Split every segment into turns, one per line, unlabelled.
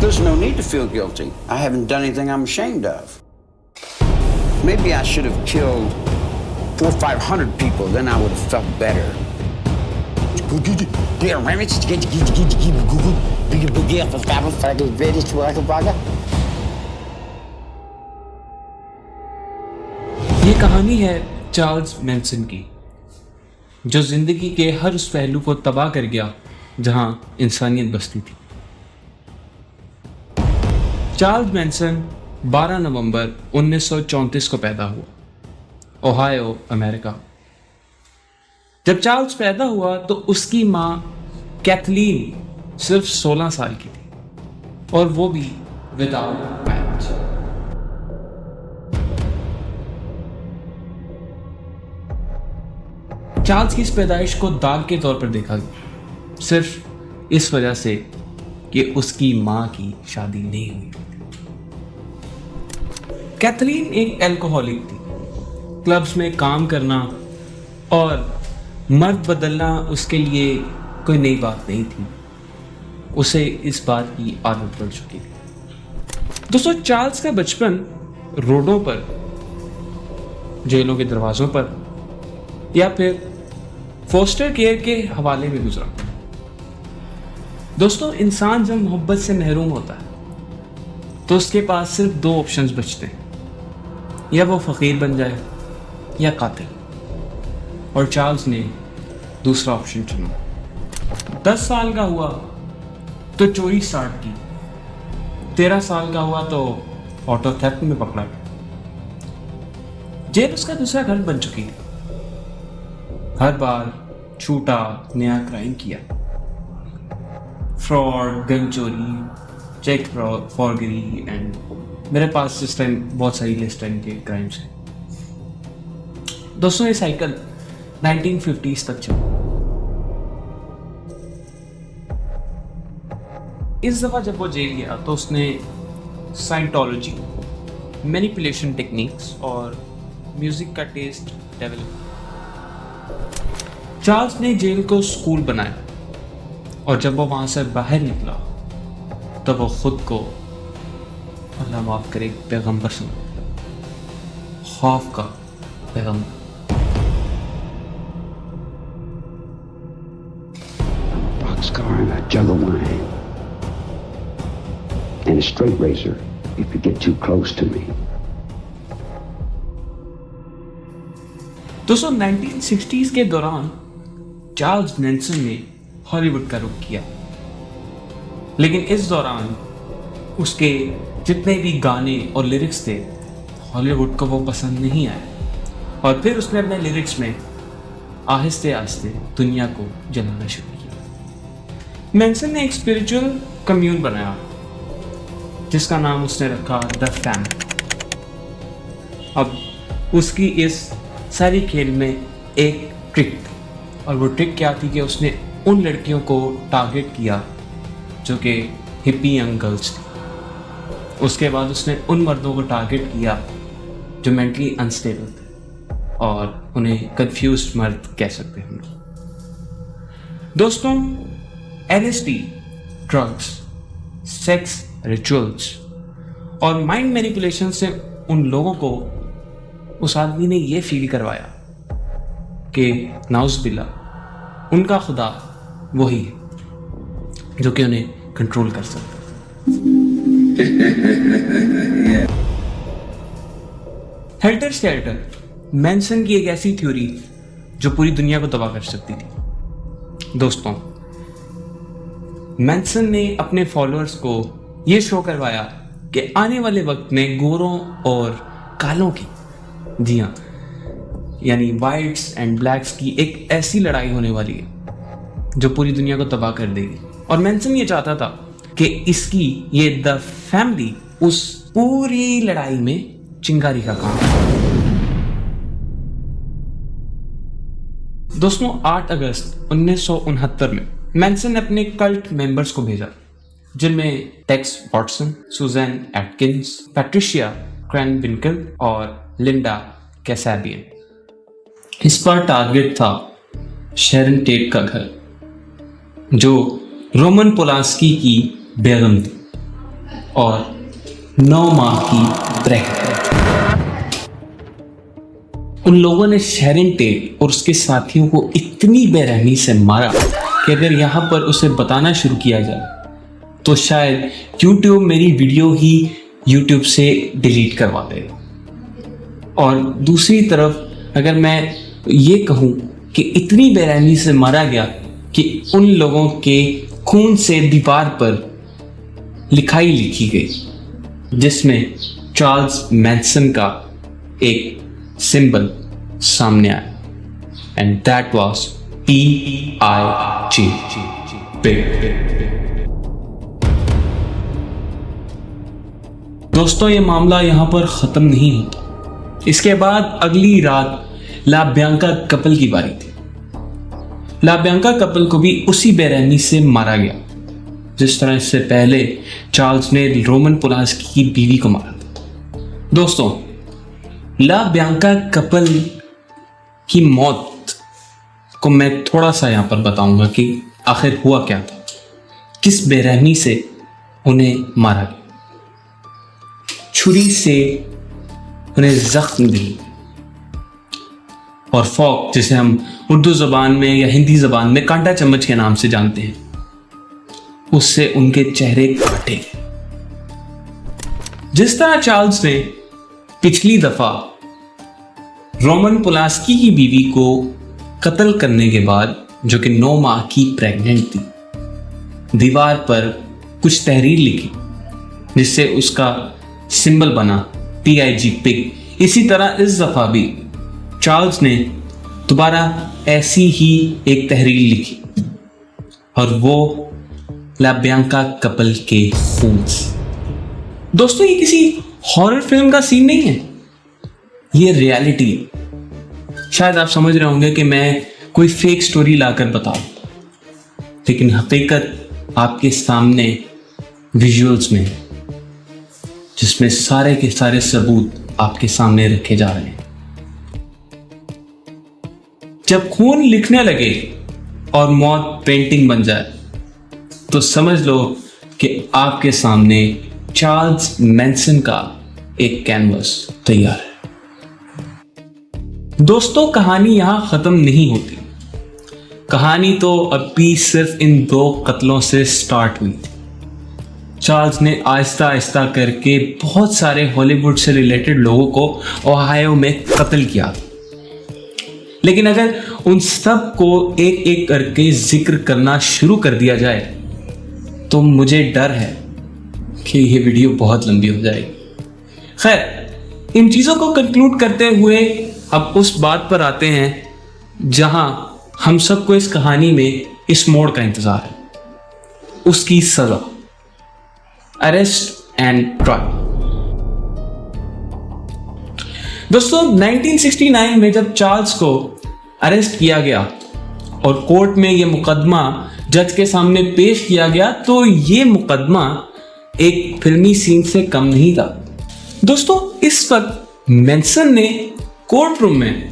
There's no need to feel guilty. I haven't done anything I'm ashamed of. Maybe I should have killed 400 or 500 people, then I would have felt better.
ये कहानी है Charles Manson की, जो जिंदगी के हर उस पहलू को तबाह कर गया जहां इंसानियत बसती थी। चार्ल्स मैनसन 12 नवंबर 1934 को पैदा हुआ, ओहायो, अमेरिका। जब चार्ल्स पैदा हुआ तो उसकी मां कैथलीन सिर्फ 16 साल की थी, और वो भी विदाउट मैरिज। चार्ल्स की इस पैदाइश को दाग के तौर पर देखा गया, सिर्फ इस वजह से कि उसकी मां की शादी नहीं हुई। कैथलीन एक एल्कोहलिक थी। क्लब्स में काम करना और मर्द बदलना उसके लिए कोई नई बात नहीं थी, उसे इस बात की आदत पड़ चुकी थी। दोस्तों, चार्ल्स का बचपन रोडों पर, जेलों के दरवाजों पर या फिर फोस्टर केयर के हवाले में गुजरा। दोस्तों, इंसान जब मोहब्बत से महरूम होता है तो उसके पास सिर्फ 2 ऑप्शंस बचते हैं, या वो फकीर बन जाए या कातिल। और चार्ल्स ने दूसरा ऑप्शन चुना। 10 साल का हुआ तो चोरी स्टार्ट की, 13 साल का हुआ तो ऑटो थेफ्ट में पकड़ा गया। जेल उसका दूसरा घर बन चुकी थी। हर बार छूटा नया क्राइम किया, फ्रॉड, गन चोरी, चेक फॉर्जरी, एंड मेरे पास इस टाइम बहुत सारी लिस्ट है इनके क्राइम्स हैं। दोस्तों, ये साइकिल 1950s तक चला। इस दफा जब वो जेल गया तो उसने साइंटोलॉजी, मैनिपुलेशन टेक्निक्स और म्यूजिक का टेस्ट डेवलप। चार्ल्स ने जेल को स्कूल बनाया, और जब वो वहां से बाहर निकला तब वो खुद को, अल्लाह माफ करे, पैगंबर समझ, खौफ का पैगंबर।
Boxcar and a jug of wine and a straight razor if you get too close to me.
दोस्तों, 1960s के दौरान चार्ल्स मैनसन ने हॉलीवुड का रुख किया, लेकिन इस दौरान उसके जितने भी गाने और लिरिक्स थे हॉलीवुड को वो पसंद नहीं आए, और फिर उसने अपने लिरिक्स में आहिस्ते आहिस्ते दुनिया को जलाना शुरू किया। मैनसन ने एक स्पिरिचुअल कम्यून बनाया जिसका नाम उसने रखा द फैमिली। अब उसकी इस सारी खेल में एक ट्रिक थी, और वो ट्रिक क्या थी कि उसने उन लड़कियों को टारगेट किया जो कि हिप्पी यंग गर्ल्स थी। उसके बाद उसने उन मर्दों को टारगेट किया जो मेंटली अनस्टेबल थे, और उन्हें कंफ्यूज्ड मर्द कह सकते हैं हम लोग। दोस्तों, LSD, ड्रग्स, सेक्स रिचुअल्स और माइंड मैनिपुलेशन से उन लोगों को, उस आदमी ने ये फील करवाया कि नाउज़ुबिल्लाह उनका खुदा वही है जो कि उन्हें कंट्रोल कर सकता है। हेल्टर स्केल्टर, मैनसन की एक ऐसी थ्योरी जो पूरी दुनिया को तबाह कर सकती थी। दोस्तों, मैनसन ने अपने फॉलोअर्स को यह शो करवाया कि आने वाले वक्त में गोरों और कालों की, जी हाँ, यानी वाइट्स एंड ब्लैक्स की एक ऐसी लड़ाई होने वाली है जो पूरी दुनिया को तबाह कर देगी। और मैनसन ये चाहता था कि इसकी, ये द फैमिली, उस पूरी लड़ाई में चिंगारी का काम करे। दोस्तों, 8 अगस्त 1969 में मैनसन ने अपने कल्ट मेंबर्स को भेजा, जिनमें Tex Watson, Susan Atkins, Patricia Krenwinkel और लिंडा कैसाबियन। इस पर टारगेट था शेरन टेट का घर, जो रोमन पोलांस्की की बेगम थी। और 9 माह की प्रेग्नेंट। उन लोगों ने शैरन टेट और उसके साथियों को इतनी बेरहमी से मारा कि अगर यहाँ पर उसे बताना शुरू किया जाए तो शायद YouTube मेरी वीडियो ही YouTube से डिलीट करवा दे। और दूसरी तरफ अगर मैं ये कहूँ कि इतनी बेरहमी से मारा गया कि उन लोगों के खून से दीवार पर लिखाई लिखी गई जिसमें चार्ल्स मैनसन का एक सिंबल सामने आया, and that was PIG, pig. दोस्तों, ये मामला यहां पर खत्म नहीं होता। इसके बाद अगली रात ला बियांका कपल की बारी थी। ला बियांका कपल को भी उसी बेरहमी से मारा गया जिस तरह इससे पहले चार्ल्स ने रोमन पोलांस्की की बीवी को मारा था। दोस्तों, ला बियांका कपल की मौत को मैं थोड़ा सा यहां पर बताऊंगा कि आखिर हुआ क्या था, किस बेरहमी से उन्हें मारा गया। छुरी से उन्हें जख्म दिए और फॉक, जिसे हम उर्दू जबान में या हिंदी जबान में कांटा चम्मच के नाम से जानते हैं, उससे उनके चेहरे काटे। जिस तरह चार्ल्स ने पिछली दफा रोमन पोलांस्की की बीवी को कत्ल करने के बाद, जो कि 9 माह की प्रेग्नेंट थी, दीवार पर कुछ तहरीर लिखी जिससे उसका सिंबल बना PIG, पिग, इसी तरह इस दफा भी चार्ल्स ने दोबारा ऐसी ही एक तहरीर लिखी और वो ला बियांका कपल के खून से। दोस्तों, ये किसी हॉरर फिल्म का सीन नहीं है, ये रियलिटी है। शायद आप समझ रहे होंगे कि मैं कोई फेक स्टोरी लाकर बता रहा हूं, लेकिन हकीकत आपके सामने विजुअल्स में है, जिसमें सारे के सारे सबूत आपके सामने रखे जा रहे हैं। जब खून लिखने लगे और मौत पेंटिंग बन जाए तो समझ लो कि आपके सामने चार्ल्स मैनसन का एक कैनवस तैयार है। दोस्तों, कहानी यहां खत्म नहीं होती। कहानी तो अभी सिर्फ इन 2 कत्लों से स्टार्ट हुई थी। चार्ल्स ने आहिस्ता आहिस्ता करके बहुत सारे हॉलीवुड से रिलेटेड लोगों को ओहायो में कत्ल किया, लेकिन अगर उन सब को एक एक करके जिक्र करना शुरू कर दिया जाए तो मुझे डर है कि ये वीडियो बहुत लंबी हो जाएगी। खैर, इन चीज़ों को कंक्लूड करते हुए अब उस बात पर आते हैं जहां हम सबको इस कहानी में इस मोड़ का इंतजार है, उसकी सजा, अरेस्ट एंड ट्रायल। दोस्तों, 1969 में जब चार्ल्स को अरेस्ट किया गया और कोर्ट में यह मुकदमा जज के सामने पेश किया गया तो यह मुकदमा एक फिल्मी सीन से कम नहीं था। दोस्तों, इस वक्त मैनसन ने कोर्ट रूम में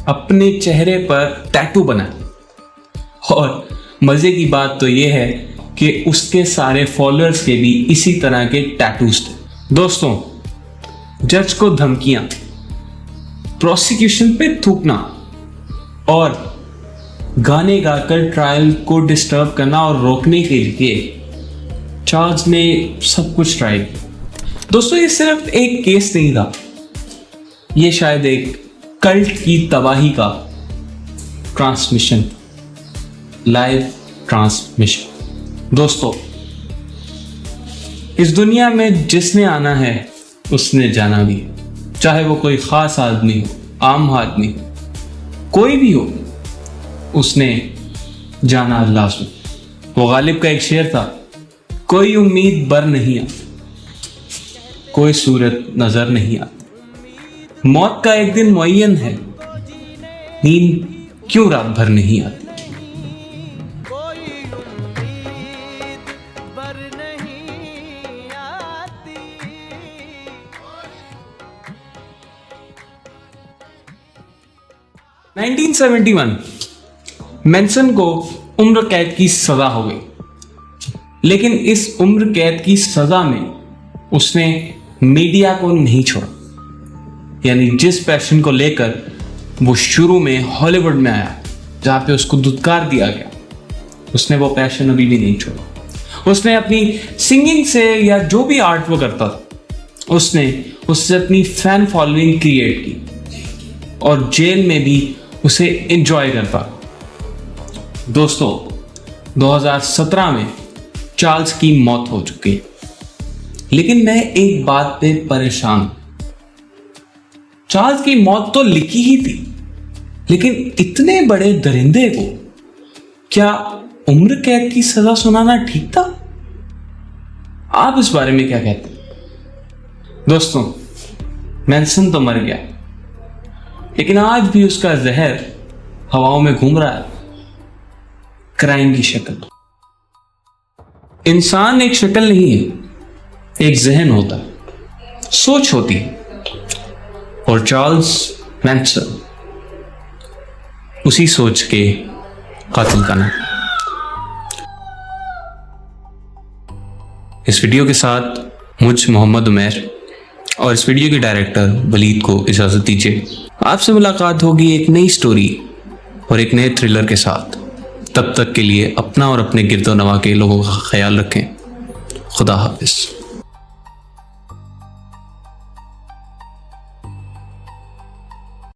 अपने चेहरे पर टैटू बनाया और मजे की बात तो यह है कि उसके सारे फॉलोअर्स के भी इसी तरह के टैटूज थे। दोस्तों, जज को धमकियां, प्रोसिक्यूशन पे थूकना और गाने गाकर ट्रायल को डिस्टर्ब करना और रोकने के लिए चार्ल्स ने सब कुछ ट्राई किया। दोस्तों, ये सिर्फ एक केस नहीं था, ये शायद एक कल्ट की तबाही का ट्रांसमिशन, लाइव ट्रांसमिशन। दोस्तों, इस दुनिया में जिसने आना है उसने जाना भी है, चाहे वो कोई खास आदमी हो, आम आदमी हो, कोई भी हो, उसने जाना लाजमी। वो गालिब का एक शेर था, कोई उम्मीद बर नहीं आती, कोई सूरत नजर नहीं आती, मौत का एक दिन मुअय्यन है, नींद क्यों रात भर नहीं आती। सन 1971 मैनसन को उम्र कैद की सजा हो गई, लेकिन इस उम्र कैद की सजा में उसने मीडिया को नहीं छोड़ा। यानी जिस पैशन को लेकर वो शुरू में हॉलीवुड में आया, जहां पे उसको दुत्कार दिया गया, उसने वो पैशन अभी भी नहीं छोड़ा। उसने अपनी सिंगिंग से या जो भी आर्ट वो करता था, उसने उससे अपनी फैन फॉलोइंग क्रिएट की और जेल में भी उसे एंजॉय करता। दोस्तों, 2017 में चार्ल्स की मौत हो चुकी है, लेकिन मैं एक बात पे परेशान हूं। चार्ल्स की मौत तो लिखी ही थी, लेकिन इतने बड़े दरिंदे को क्या उम्र कैद की सजा सुनाना ठीक था? आप इस बारे में क्या कहते हैं? दोस्तों, मैनसन तो मर गया, लेकिन आज भी उसका जहर हवाओं में घूम रहा है, क्राइम की शक्ल। इंसान एक शक्ल नहीं है, एक जहन होता है, सोच होती है, और चार्ल्स मैनसन उसी सोच के कातिल का नाम। इस वीडियो के साथ मुझ मोहम्मद उमैर और इस वीडियो के डायरेक्टर वलीद को इजाजत दीजिए। आपसे मुलाकात होगी एक नई स्टोरी और एक नए थ्रिलर के साथ। तब तक के लिए अपना और अपने गिरदो नवा के लोगों का ख्याल रखें। खुदा हाफिज।